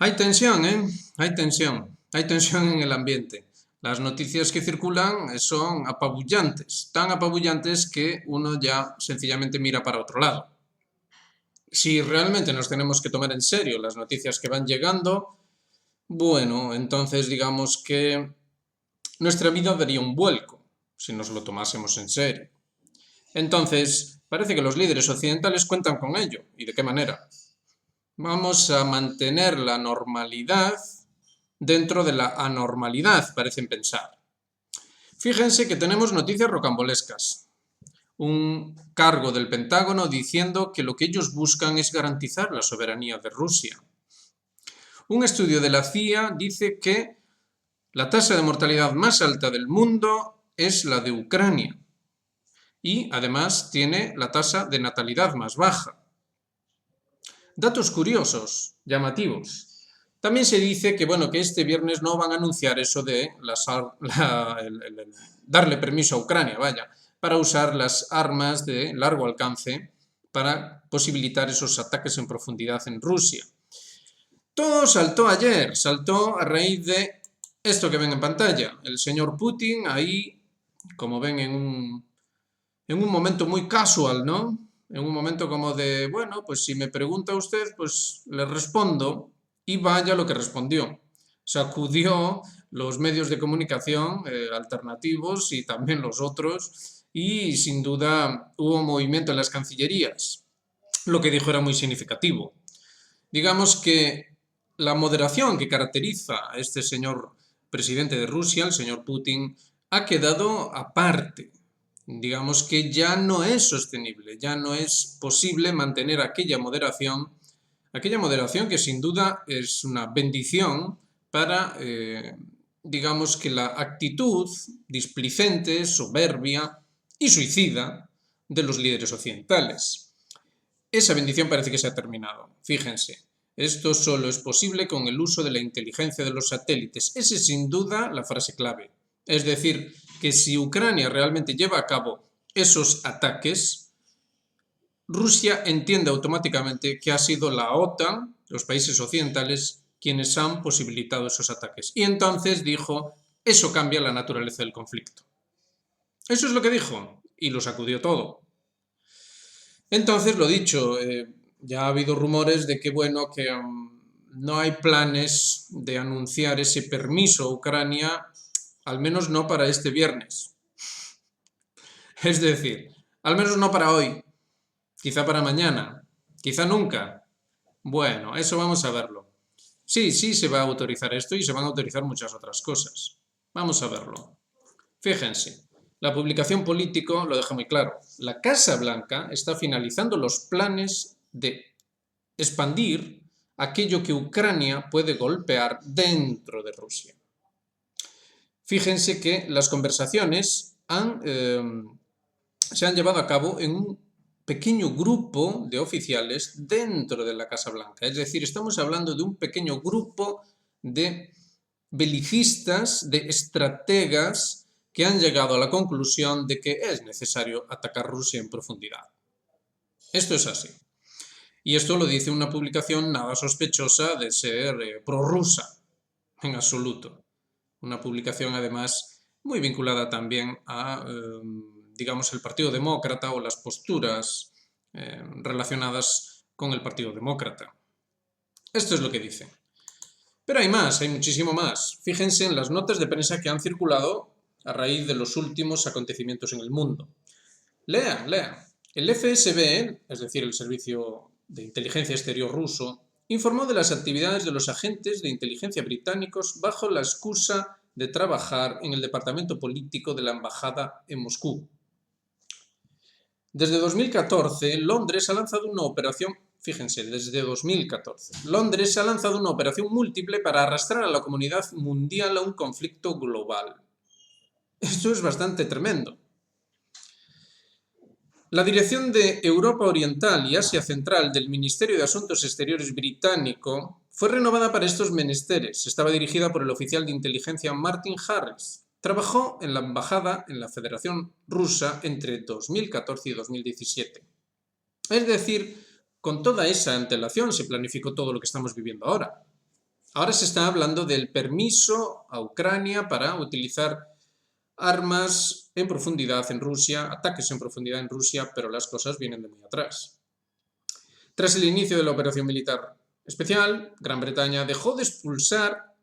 Hay tensión, ¿eh? Hay tensión. Hay tensión en el ambiente. Las noticias que circulan son apabullantes, tan apabullantes que uno ya sencillamente mira para otro lado. Si realmente nos tenemos que tomar en serio las noticias que van llegando, bueno, entonces digamos que nuestra vida daría un vuelco si nos lo tomásemos en serio. Entonces, parece que los líderes occidentales cuentan con ello. ¿Y de qué manera? Vamos a mantener la normalidad dentro de la anormalidad, parecen pensar. Fíjense que tenemos noticias rocambolescas. Un cargo del Pentágono diciendo que lo que ellos buscan es garantizar la soberanía de Rusia. Un estudio de la CIA dice que la tasa de mortalidad más alta del mundo es la de Ucrania y además tiene la tasa de natalidad más baja. Datos curiosos, llamativos. También se dice que, bueno, que este viernes no van a anunciar eso de darle permiso a Ucrania, vaya, para usar las armas de largo alcance para posibilitar esos ataques en profundidad en Rusia. Todo saltó ayer, saltó a raíz de esto que ven en pantalla. El señor Putin ahí, como ven, en un momento muy casual, ¿no? En un momento como de, bueno, pues si me pregunta usted, pues le respondo. Y vaya lo que respondió. Sacudió los medios de comunicación alternativos y también los otros, y sin duda hubo movimiento en las cancillerías. Lo que dijo era muy significativo. Digamos que la moderación que caracteriza a este señor presidente de Rusia, el señor Putin, ha quedado aparte. Digamos que ya no es sostenible, ya no es posible mantener aquella moderación que sin duda es una bendición para, digamos que la actitud displicente, soberbia y suicida de los líderes occidentales. Esa bendición parece que se ha terminado. Fíjense, esto solo es posible con el uso de la inteligencia de los satélites. Esa es sin duda la frase clave. Es decir, que si Ucrania realmente lleva a cabo esos ataques, Rusia entiende automáticamente que ha sido la OTAN, los países occidentales, quienes han posibilitado esos ataques. Y entonces dijo, eso cambia la naturaleza del conflicto. Eso es lo que dijo, y lo sacudió todo. Entonces, lo dicho, ya ha habido rumores de que, bueno, que no hay planes de anunciar ese permiso a Ucrania, al menos no para este viernes. Es decir, al menos no para hoy, quizá para mañana, quizá nunca. Bueno, eso vamos a verlo. Sí, sí se va a autorizar esto y se van a autorizar muchas otras cosas. Vamos a verlo. Fíjense, la publicación Político lo deja muy claro. La Casa Blanca está finalizando los planes de expandir aquello que Ucrania puede golpear dentro de Rusia. Fíjense que las conversaciones se han llevado a cabo en un pequeño grupo de oficiales dentro de la Casa Blanca. Es decir, estamos hablando de un pequeño grupo de belicistas, de estrategas que han llegado a la conclusión de que es necesario atacar Rusia en profundidad. Esto es así. Y esto lo dice una publicación nada sospechosa de ser prorrusa, en absoluto. Una publicación además muy vinculada también a, digamos, el Partido Demócrata o las posturas relacionadas con el Partido Demócrata. Esto es lo que dice. Pero hay más, hay muchísimo más. Fíjense en las notas de prensa que han circulado a raíz de los últimos acontecimientos en el mundo. Lean, lean. El FSB, es decir, el Servicio de Inteligencia Exterior ruso, informó de las actividades de los agentes de inteligencia británicos bajo la excusa de trabajar en el departamento político de la embajada en Moscú. Desde 2014, Londres ha lanzado una operación, fíjense, desde 2014, Londres ha lanzado una operación múltiple para arrastrar a la comunidad mundial a un conflicto global. Esto es bastante tremendo. La Dirección de Europa Oriental y Asia Central del Ministerio de Asuntos Exteriores británico fue renovada para estos menesteres. Estaba dirigida por el oficial de inteligencia Martin Harris. Trabajó en la embajada en la Federación Rusa entre 2014 y 2017. Es decir, con toda esa antelación se planificó todo lo que estamos viviendo ahora. Ahora se está hablando del permiso a Ucrania para utilizar armas en profundidad en Rusia, ataques en profundidad en Rusia, pero las cosas vienen de muy atrás. Tras el inicio de la operación militar especial, Gran Bretaña dejó de expulsar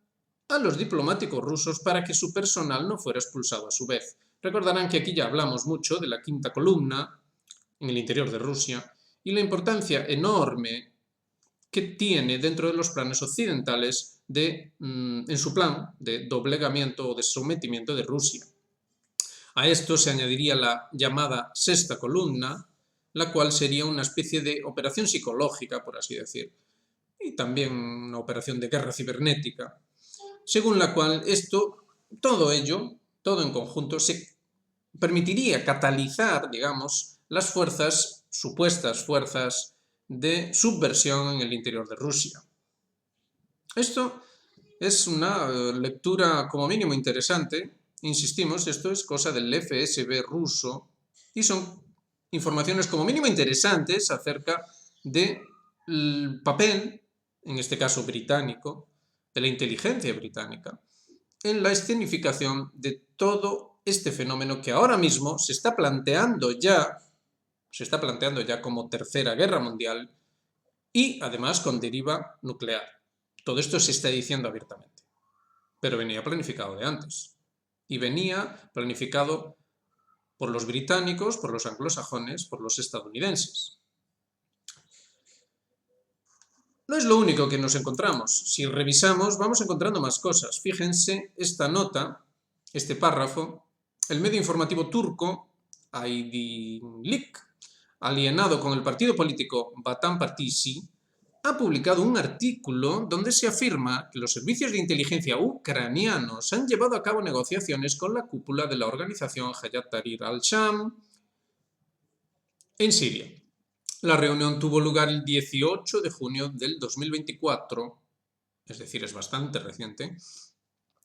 a los diplomáticos rusos para que su personal no fuera expulsado a su vez. Recordarán que aquí ya hablamos mucho de la quinta columna en el interior de Rusia y la importancia enorme que tiene dentro de los planes occidentales en su plan de doblegamiento o de sometimiento de Rusia. A esto se añadiría la llamada sexta columna, la cual sería una especie de operación psicológica, por así decir, y también una operación de guerra cibernética, según la cual todo ello, todo en conjunto, se permitiría catalizar, digamos, las supuestas fuerzas de subversión en el interior de Rusia. Esto es una lectura como mínimo interesante. Insistimos, esto es cosa del FSB ruso y son informaciones como mínimo interesantes acerca del papel, en este caso británico, de la inteligencia británica, en la escenificación de todo este fenómeno que ahora mismo se está planteando ya como Tercera Guerra Mundial y además con deriva nuclear. Todo esto se está diciendo abiertamente, pero venía planificado de antes y venía planificado por los británicos, por los anglosajones, por los estadounidenses. No es lo único que nos encontramos. Si revisamos, vamos encontrando más cosas. Fíjense esta nota, este párrafo. El medio informativo turco, Aydınlık, alienado con el partido político Vatan Partisi, ha publicado un artículo donde se afirma que los servicios de inteligencia ucranianos han llevado a cabo negociaciones con la cúpula de la organización Hayat Tahrir al-Sham en Siria. La reunión tuvo lugar el 18 de junio del 2024, es decir, es bastante reciente,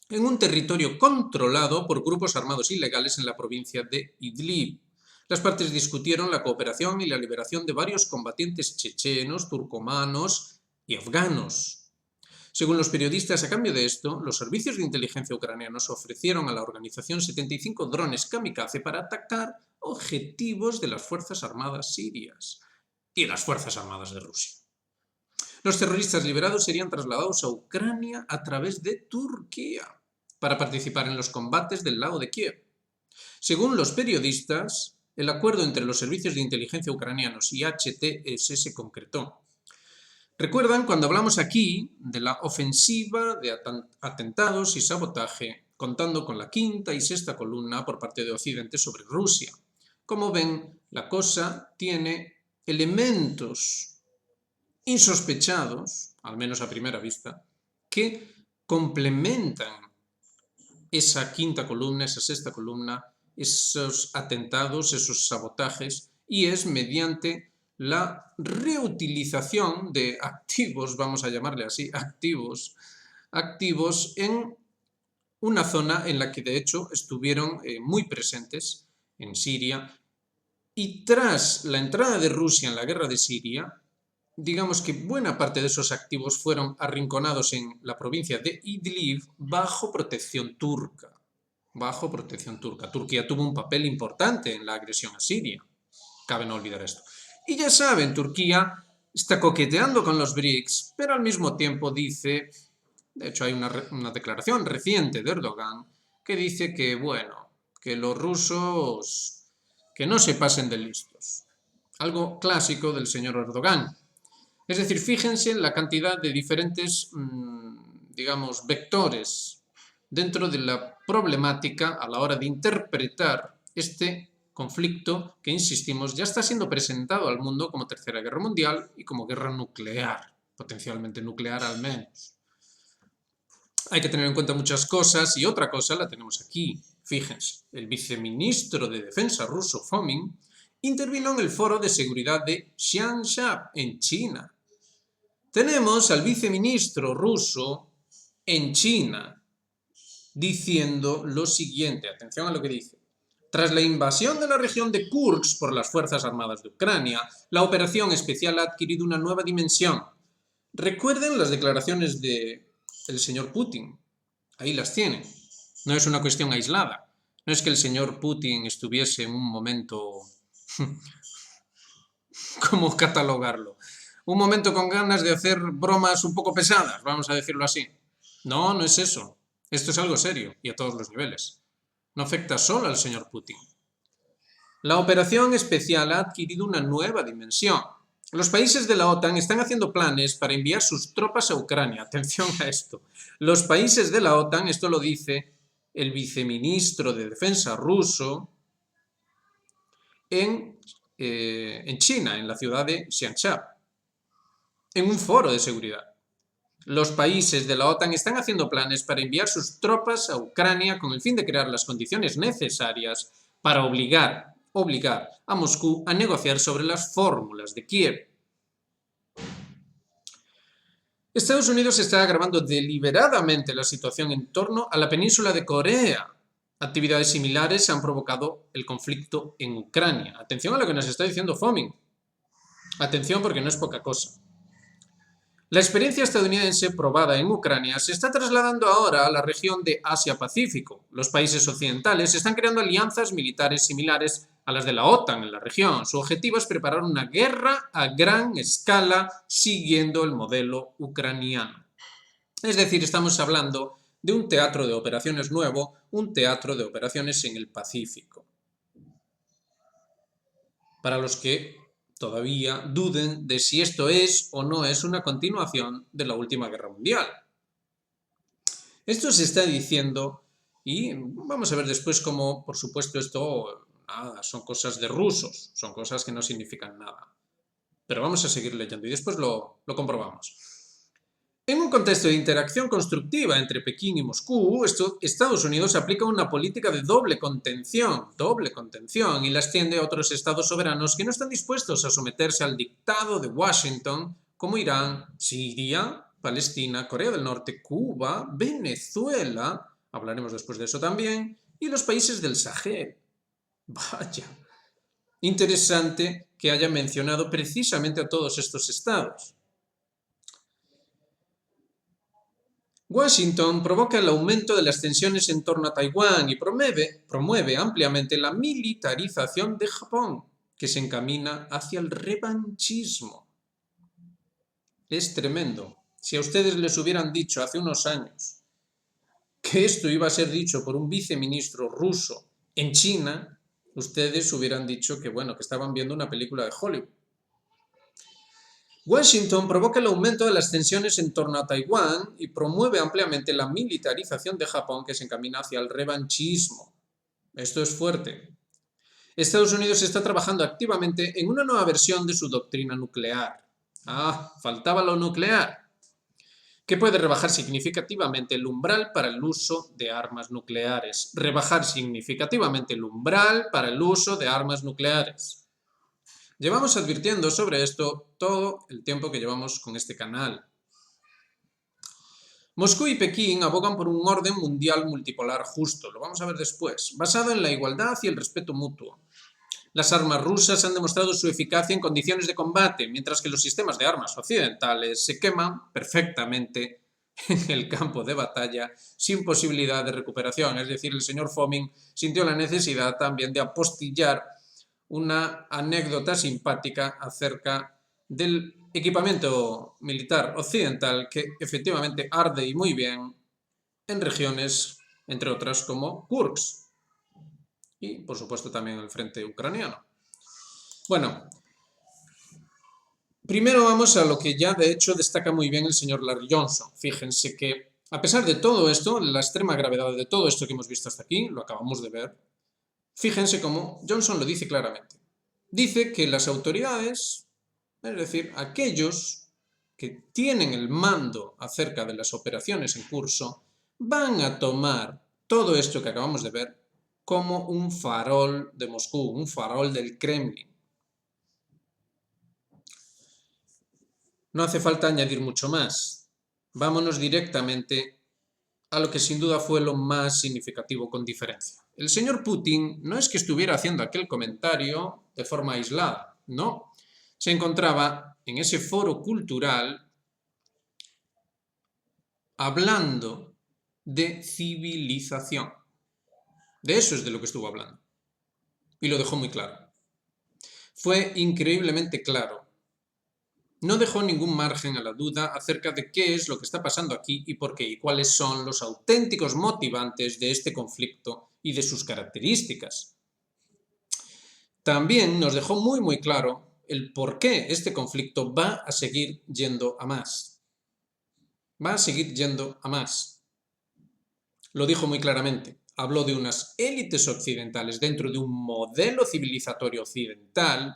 en un territorio controlado por grupos armados ilegales en la provincia de Idlib. Las partes discutieron la cooperación y la liberación de varios combatientes chechenos, turcomanos y afganos. Según los periodistas, a cambio de esto, los servicios de inteligencia ucranianos ofrecieron a la organización 75 drones kamikaze para atacar objetivos de las Fuerzas Armadas sirias y las Fuerzas Armadas de Rusia. Los terroristas liberados serían trasladados a Ucrania a través de Turquía para participar en los combates del lago de Kiev. Según los periodistas, el acuerdo entre los servicios de inteligencia ucranianos y HTS se concretó. ¿Recuerdan cuando hablamos aquí de la ofensiva de atentados y sabotaje, contando con la quinta y sexta columna por parte de Occidente sobre Rusia? Como ven, la cosa tiene elementos insospechados, al menos a primera vista, que complementan esa quinta columna, esa sexta columna, esos atentados, esos sabotajes, y es mediante la reutilización de activos, vamos a llamarle así, activos en una zona en la que de hecho estuvieron muy presentes en Siria, y tras la entrada de Rusia en la guerra de Siria, digamos que buena parte de esos activos fueron arrinconados en la provincia de Idlib bajo protección turca. Turquía tuvo un papel importante en la agresión a Siria. Cabe no olvidar esto. Y ya saben, Turquía está coqueteando con los BRICS, pero al mismo tiempo dice, de hecho hay una declaración reciente de Erdogan, que dice que, bueno, que los rusos que no se pasen de listos. Algo clásico del señor Erdogan. Es decir, fíjense en la cantidad de diferentes, digamos, vectores dentro de la problemática a la hora de interpretar este conflicto que, insistimos, ya está siendo presentado al mundo como Tercera Guerra Mundial y como guerra nuclear, potencialmente nuclear al menos. Hay que tener en cuenta muchas cosas y otra cosa la tenemos aquí. Fíjense, el viceministro de Defensa ruso, Fomin, intervino en el Foro de Seguridad de Xiangshan, en China. Tenemos al viceministro ruso en China diciendo lo siguiente, atención a lo que dice. Tras la invasión de la región de Kursk por las Fuerzas Armadas de Ucrania, la operación especial ha adquirido una nueva dimensión. Recuerden las declaraciones de el señor Putin. Ahí las tiene. No es una cuestión aislada. No es que el señor Putin estuviese en un momento... ¿Cómo catalogarlo? Un momento con ganas de hacer bromas un poco pesadas, vamos a decirlo así. No, no es eso. Esto es algo serio y a todos los niveles. No afecta solo al señor Putin. La operación especial ha adquirido una nueva dimensión. Los países de la OTAN están haciendo planes para enviar sus tropas a Ucrania. Atención a esto. Los países de la OTAN, esto lo dice el viceministro de Defensa ruso en China, en la ciudad de Xiangshan, en un foro de seguridad. Los países de la OTAN están haciendo planes para enviar sus tropas a Ucrania con el fin de crear las condiciones necesarias para obligar a Moscú a negociar sobre las fórmulas de Kiev. Estados Unidos está agravando deliberadamente la situación en torno a la península de Corea. Actividades similares han provocado el conflicto en Ucrania. Atención a lo que nos está diciendo Foming. Atención porque no es poca cosa. La experiencia estadounidense probada en Ucrania se está trasladando ahora a la región de Asia-Pacífico. Los países occidentales están creando alianzas militares similares a las de la OTAN en la región. Su objetivo es preparar una guerra a gran escala siguiendo el modelo ucraniano. Es decir, estamos hablando de un teatro de operaciones nuevo, un teatro de operaciones en el Pacífico. Para los que todavía duden de si esto es o no es una continuación de la última guerra mundial. Esto se está diciendo y vamos a ver después cómo, por supuesto, esto son cosas de rusos, son cosas que no significan nada. Pero vamos a seguir leyendo y después lo comprobamos. En un contexto de interacción constructiva entre Pekín y Moscú, Estados Unidos aplica una política de doble contención, y la extiende a otros estados soberanos que no están dispuestos a someterse al dictado de Washington, como Irán, Siria, Palestina, Corea del Norte, Cuba, Venezuela, hablaremos después de eso también, y los países del Sahel. Vaya, interesante que haya mencionado precisamente a todos estos estados. Washington provoca el aumento de las tensiones en torno a Taiwán y promueve ampliamente la militarización de Japón, que se encamina hacia el revanchismo. Es tremendo. Si a ustedes les hubieran dicho hace unos años que esto iba a ser dicho por un viceministro ruso en China, ustedes hubieran dicho que, bueno, que estaban viendo una película de Hollywood. Washington provoca el aumento de las tensiones en torno a Taiwán y promueve ampliamente la militarización de Japón que se encamina hacia el revanchismo. Esto es fuerte. Estados Unidos está trabajando activamente en una nueva versión de su doctrina nuclear. Faltaba lo nuclear, que puede rebajar significativamente el umbral para el uso de armas nucleares. Rebajar significativamente el umbral para el uso de armas nucleares. Llevamos advirtiendo sobre esto todo el tiempo que llevamos con este canal. Moscú y Pekín abogan por un orden mundial multipolar justo, lo vamos a ver después, basado en la igualdad y el respeto mutuo. Las armas rusas han demostrado su eficacia en condiciones de combate, mientras que los sistemas de armas occidentales se queman perfectamente en el campo de batalla sin posibilidad de recuperación. Es decir, el señor Foming sintió la necesidad también de apostillar una anécdota simpática acerca del equipamiento militar occidental que efectivamente arde y muy bien en regiones, entre otras, como Kursk y, por supuesto, también el frente ucraniano. Bueno, primero vamos a lo que ya de hecho destaca muy bien el señor Larry Johnson. Fíjense que, a pesar de todo esto, la extrema gravedad de todo esto que hemos visto hasta aquí, lo acabamos de ver, fíjense cómo Johnson lo dice claramente. Dice que las autoridades, es decir, aquellos que tienen el mando acerca de las operaciones en curso, van a tomar todo esto que acabamos de ver como un farol de Moscú, un farol del Kremlin. No hace falta añadir mucho más. Vámonos directamente a lo que sin duda fue lo más significativo con diferencia. El señor Putin no es que estuviera haciendo aquel comentario de forma aislada, no. Se encontraba en ese foro cultural hablando de civilización. De eso es de lo que estuvo hablando. Y lo dejó muy claro. Fue increíblemente claro. No dejó ningún margen a la duda acerca de qué es lo que está pasando aquí y por qué, y cuáles son los auténticos motivantes de este conflicto y de sus características. También nos dejó muy claro el por qué este conflicto va a seguir yendo a más. Va a seguir yendo a más. Lo dijo muy claramente. Habló de unas élites occidentales dentro de un modelo civilizatorio occidental,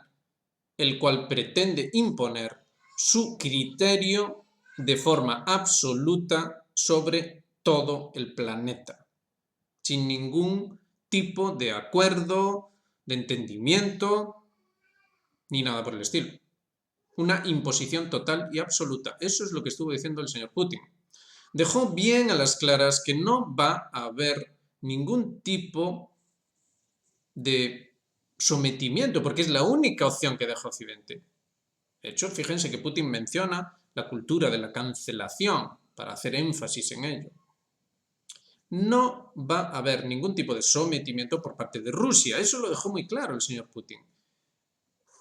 el cual pretende imponer su criterio de forma absoluta sobre todo el planeta, sin ningún tipo de acuerdo, de entendimiento, ni nada por el estilo. Una imposición total y absoluta. Eso es lo que estuvo diciendo el señor Putin. Dejó bien a las claras que no va a haber ningún tipo de sometimiento, porque es la única opción que deja Occidente. De hecho, fíjense que Putin menciona la cultura de la cancelación para hacer énfasis en ello. No va a haber ningún tipo de sometimiento por parte de Rusia. Eso lo dejó muy claro el señor Putin.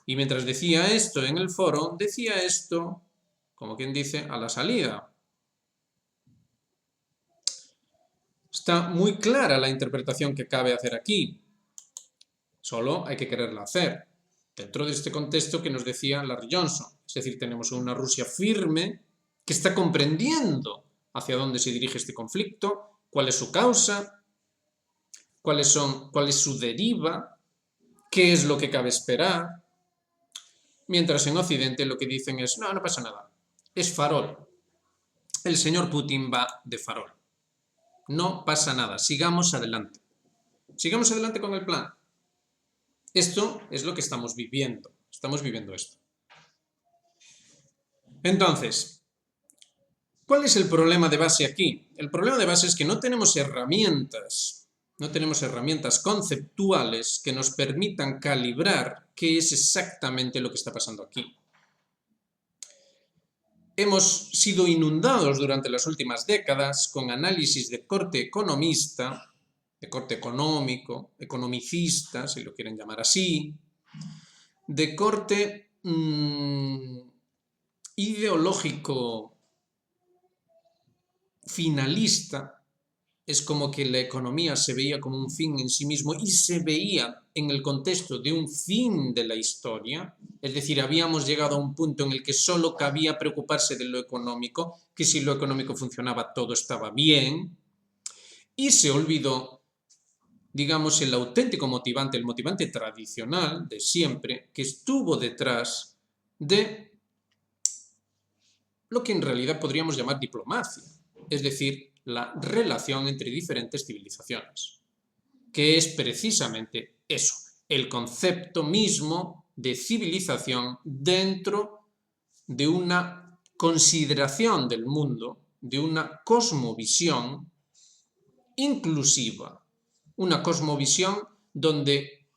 Y mientras decía esto en el foro, decía esto, como quien dice, a la salida. Está muy clara la interpretación que cabe hacer aquí. Solo hay que quererla hacer. Dentro de este contexto que nos decía Larry Johnson. Es decir, tenemos una Rusia firme que está comprendiendo hacia dónde se dirige este conflicto, cuál es su causa, cuál es su deriva, qué es lo que cabe esperar. Mientras en Occidente lo que dicen es, no pasa nada, es farol. El señor Putin va de farol. No pasa nada, sigamos adelante. Sigamos adelante con el plan. Esto es lo que estamos viviendo esto. Entonces, ¿cuál es el problema de base aquí? El problema de base es que no tenemos herramientas conceptuales que nos permitan calibrar qué es exactamente lo que está pasando aquí. Hemos sido inundados durante las últimas décadas con análisis de corte economista, de corte económico, economicista, si lo quieren llamar así, de corte ideológico finalista. Es como que la economía se veía como un fin en sí mismo y se veía en el contexto de un fin de la historia, es decir, habíamos llegado a un punto en el que solo cabía preocuparse de lo económico, que si lo económico funcionaba todo estaba bien, y se olvidó, digamos, el auténtico motivante, el motivante tradicional de siempre, que estuvo detrás de lo que en realidad podríamos llamar diplomacia, es decir, la relación entre diferentes civilizaciones, que es precisamente eso, el concepto mismo de civilización dentro de una consideración del mundo, de una cosmovisión inclusiva, una cosmovisión donde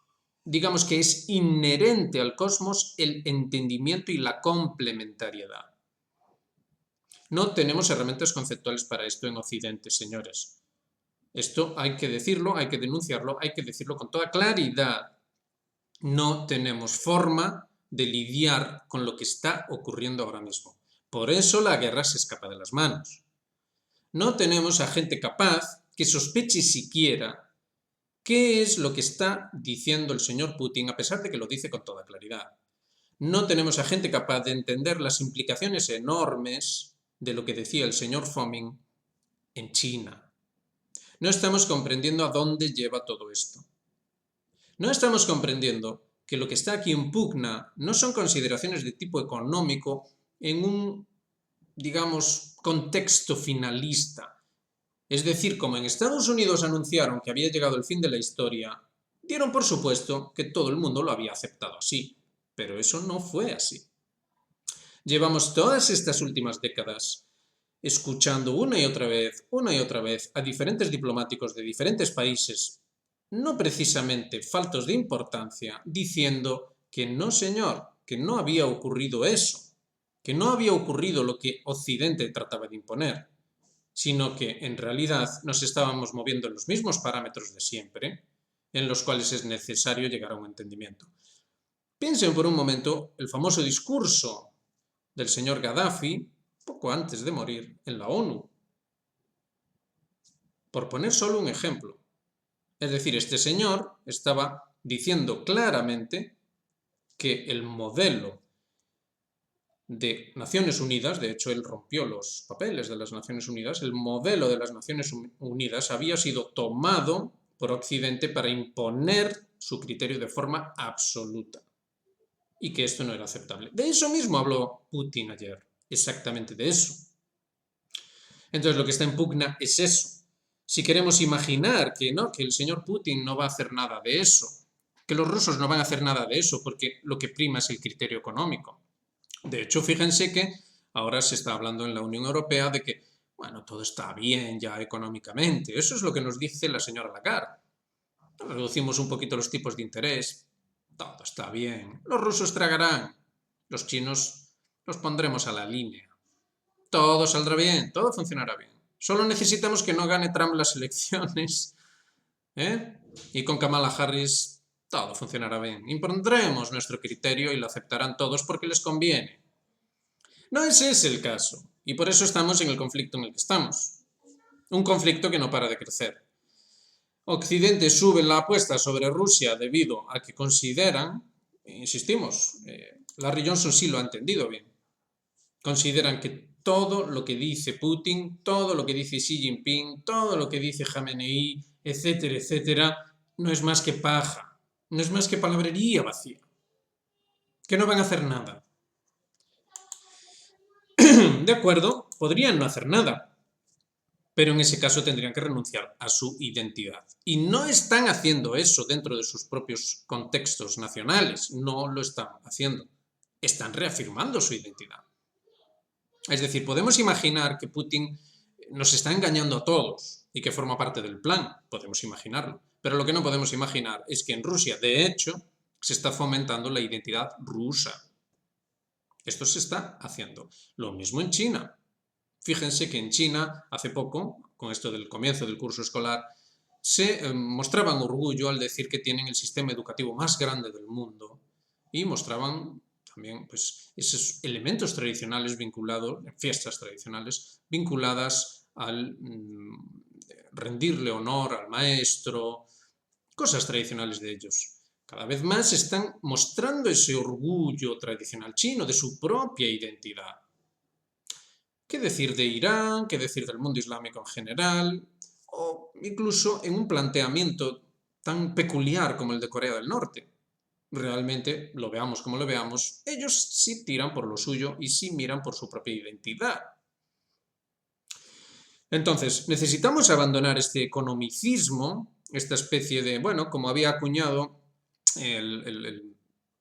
digamos que es inherente al cosmos el entendimiento y la complementariedad. No tenemos herramientas conceptuales para esto en Occidente, señores. Esto hay que decirlo, hay que denunciarlo, hay que decirlo con toda claridad. No tenemos forma de lidiar con lo que está ocurriendo ahora mismo. Por eso la guerra se escapa de las manos. No tenemos a gente capaz que sospeche siquiera qué es lo que está diciendo el señor Putin, a pesar de que lo dice con toda claridad. No tenemos a gente capaz de entender las implicaciones enormes de lo que decía el señor Foming en China. No estamos comprendiendo a dónde lleva todo esto. No estamos comprendiendo que lo que está aquí en pugna no son consideraciones de tipo económico en un, digamos, contexto finalista. Es decir, como en Estados Unidos anunciaron que había llegado el fin de la historia, dieron por supuesto que todo el mundo lo había aceptado así, pero eso no fue así. Llevamos todas estas últimas décadas escuchando una y otra vez a diferentes diplomáticos de diferentes países, no precisamente faltos de importancia, diciendo que no, señor, que no había ocurrido eso, que no había ocurrido lo que Occidente trataba de imponer. sino que en realidad nos estábamos moviendo en los mismos parámetros de siempre, en los cuales es necesario llegar a un entendimiento. Piensen por un momento el famoso discurso del señor Gaddafi, poco antes de morir, en la ONU, por poner solo un ejemplo. Es decir, este señor estaba diciendo claramente que el modelo de Naciones Unidas, de hecho él rompió los papeles de las Naciones Unidas, el modelo de las Naciones Unidas había sido tomado por Occidente para imponer su criterio de forma absoluta y que esto no era aceptable. De eso mismo habló Putin ayer, exactamente de eso. Entonces lo que está en pugna es eso. Si queremos imaginar que no, que el señor Putin no va a hacer nada de eso, que los rusos no van a hacer nada de eso porque lo que prima es el criterio económico. De hecho, fíjense que ahora se está hablando en la Unión Europea de que, bueno, todo está bien ya económicamente. Eso es lo que nos dice la señora Lagarde. Reducimos un poquito los tipos de interés, todo está bien. Los rusos tragarán, los chinos los pondremos a la línea. Todo saldrá bien, todo funcionará bien. Solo necesitamos que no gane Trump las elecciones, ¿eh? Y con Kamala Harris todo funcionará bien. Impondremos nuestro criterio y lo aceptarán todos porque les conviene. No ese es el caso, y por eso estamos en el conflicto en el que estamos. Un conflicto que no para de crecer. Occidente sube la apuesta sobre Rusia debido a que consideran, insistimos, Larry Johnson sí lo ha entendido bien, consideran que todo lo que dice Putin, todo lo que dice Xi Jinping, todo lo que dice Khamenei, etcétera, etcétera, no es más que paja, no es más que palabrería vacía, que no van a hacer nada. De acuerdo, podrían no hacer nada, pero en ese caso tendrían que renunciar a su identidad. Y no están haciendo eso dentro de sus propios contextos nacionales, no lo están haciendo, están reafirmando su identidad. Es decir, podemos imaginar que Putin nos está engañando a todos y que forma parte del plan, podemos imaginarlo, pero lo que no podemos imaginar es que en Rusia, de hecho, se está fomentando la identidad rusa. Esto se está haciendo. Lo mismo en China. Fíjense que en China, hace poco, con esto del comienzo del curso escolar, se mostraban orgullo al decir que tienen el sistema educativo más grande del mundo y mostraban también pues, esos elementos tradicionales vinculados, fiestas tradicionales, vinculadas al rendirle honor al maestro, cosas tradicionales de ellos. Cada vez más están mostrando ese orgullo tradicional chino de su propia identidad. ¿Qué decir de Irán? ¿Qué decir del mundo islámico en general? O incluso en un planteamiento tan peculiar como el de Corea del Norte. Realmente, lo veamos como lo veamos, ellos sí tiran por lo suyo y sí miran por su propia identidad. Entonces, necesitamos abandonar este economicismo, esta especie de, bueno, como había acuñado el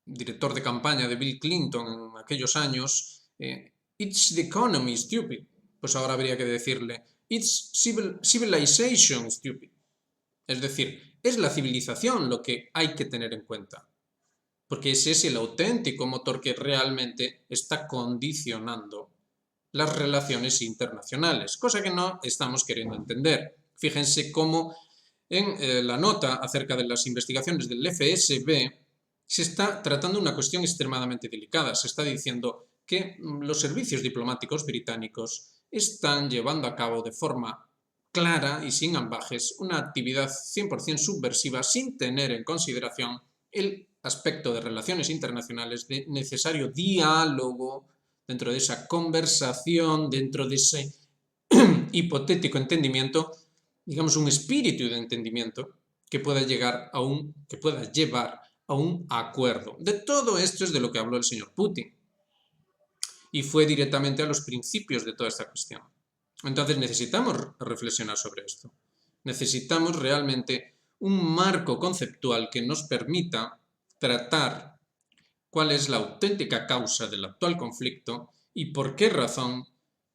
director de campaña de Bill Clinton en aquellos años, it's the economy, stupid. Pues ahora habría que decirle, it's civilization, stupid. Es decir, es la civilización lo que hay que tener en cuenta. Porque ese es el auténtico motor que realmente está condicionando las relaciones internacionales, cosa que no estamos queriendo entender. Fíjense cómo en la nota acerca de las investigaciones del FSB se está tratando una cuestión extremadamente delicada. Se está diciendo que los servicios diplomáticos británicos están llevando a cabo de forma clara y sin ambajes una actividad 100% subversiva sin tener en consideración el aspecto de relaciones internacionales de necesario diálogo dentro de esa conversación, dentro de ese hipotético entendimiento, digamos un espíritu de entendimiento que pueda llevar a un acuerdo. De todo esto es de lo que habló el señor Putin y fue directamente a los principios de toda esta cuestión. Entonces necesitamos reflexionar sobre esto. Necesitamos realmente un marco conceptual que nos permita tratar cuál es la auténtica causa del actual conflicto y por qué razón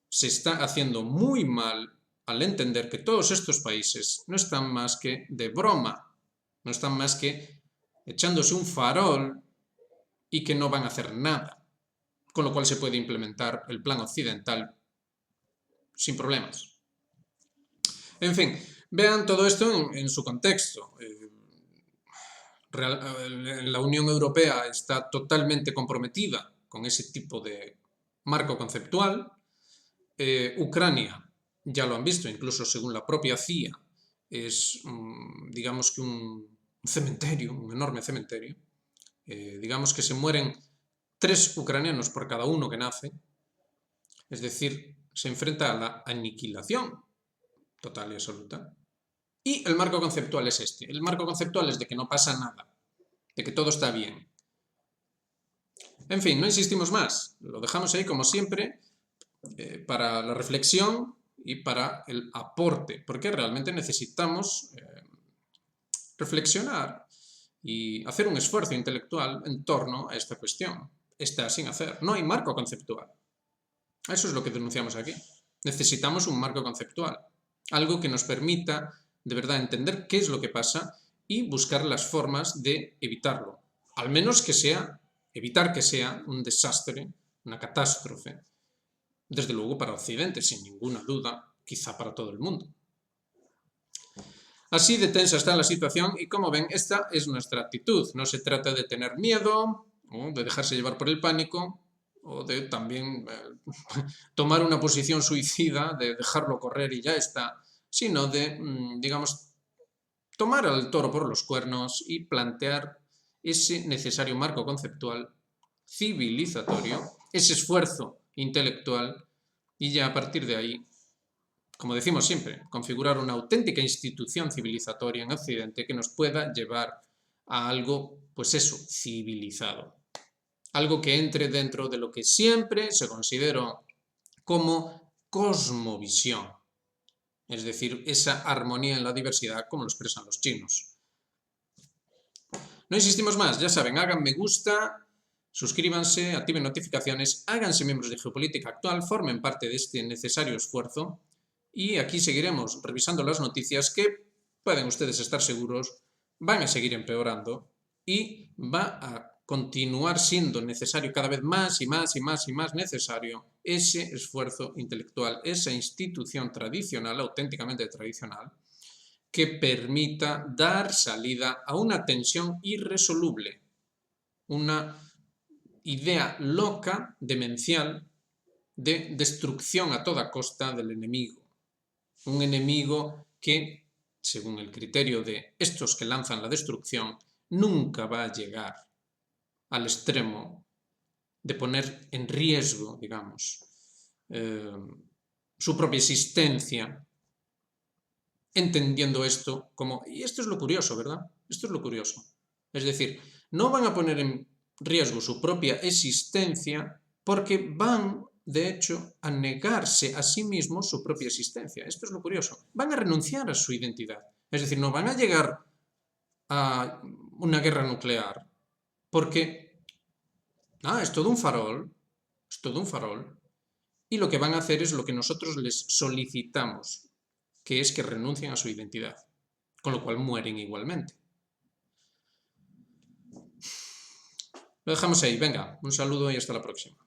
se está haciendo muy mal al entender que todos estos países no están más que de broma, no están más que echándose un farol y que no van a hacer nada, con lo cual se puede implementar el plan occidental sin problemas. En fin, vean todo esto en su contexto. La Unión Europea está totalmente comprometida con ese tipo de marco conceptual. Ucrania, ya lo han visto, incluso según la propia CIA, es, digamos que un cementerio, un enorme cementerio. Digamos que se mueren 3 ucranianos por cada uno que nace. Es decir, se enfrenta a la aniquilación total y absoluta. Y el marco conceptual es este. El marco conceptual es de que no pasa nada, de que todo está bien. En fin, no insistimos más. Lo dejamos ahí, como siempre, para la reflexión y para el aporte, porque realmente necesitamos reflexionar y hacer un esfuerzo intelectual en torno a esta cuestión. Está sin hacer. No hay marco conceptual. Eso es lo que denunciamos aquí. Necesitamos un marco conceptual. Algo que nos permita de verdad entender qué es lo que pasa y buscar las formas de evitarlo. Al menos que sea, evitar que sea un desastre, una catástrofe. Desde luego para Occidente, sin ninguna duda, quizá para todo el mundo. Así de tensa está la situación y como ven, esta es nuestra actitud. No se trata de tener miedo o de dejarse llevar por el pánico o de también tomar una posición suicida, de dejarlo correr y ya está, sino de, digamos, tomar al toro por los cuernos y plantear ese necesario marco conceptual civilizatorio, ese esfuerzo intelectual y ya a partir de ahí, como decimos siempre, configurar una auténtica institución civilizatoria en Occidente que nos pueda llevar a algo, pues eso, civilizado. Algo que entre dentro de lo que siempre se consideró como cosmovisión, es decir, esa armonía en la diversidad como lo expresan los chinos. No insistimos más, ya saben, hagan me gusta, suscríbanse, activen notificaciones, háganse miembros de Geopolítica Actual, formen parte de este necesario esfuerzo y aquí seguiremos revisando las noticias que, pueden ustedes estar seguros, van a seguir empeorando y va a continuar siendo necesario cada vez más y más y más y más necesario ese esfuerzo intelectual, esa institución tradicional, auténticamente tradicional, que permita dar salida a una tensión irresoluble, una idea loca, demencial, de destrucción a toda costa del enemigo. Un enemigo que, según el criterio de estos que lanzan la destrucción, nunca va a llegar al extremo de poner en riesgo, digamos, su propia existencia, entendiendo esto como... Y esto es lo curioso, ¿verdad? Esto es lo curioso. Es decir, no van a poner en riesgo su propia existencia porque van, de hecho, a negarse a sí mismos su propia existencia. Esto es lo curioso. Van a renunciar a su identidad. Es decir, no van a llegar a una guerra nuclear porque es todo un farol, es todo un farol, y lo que van a hacer es lo que nosotros les solicitamos, que es que renuncien a su identidad, con lo cual mueren igualmente. Lo dejamos ahí, venga, un saludo y hasta la próxima.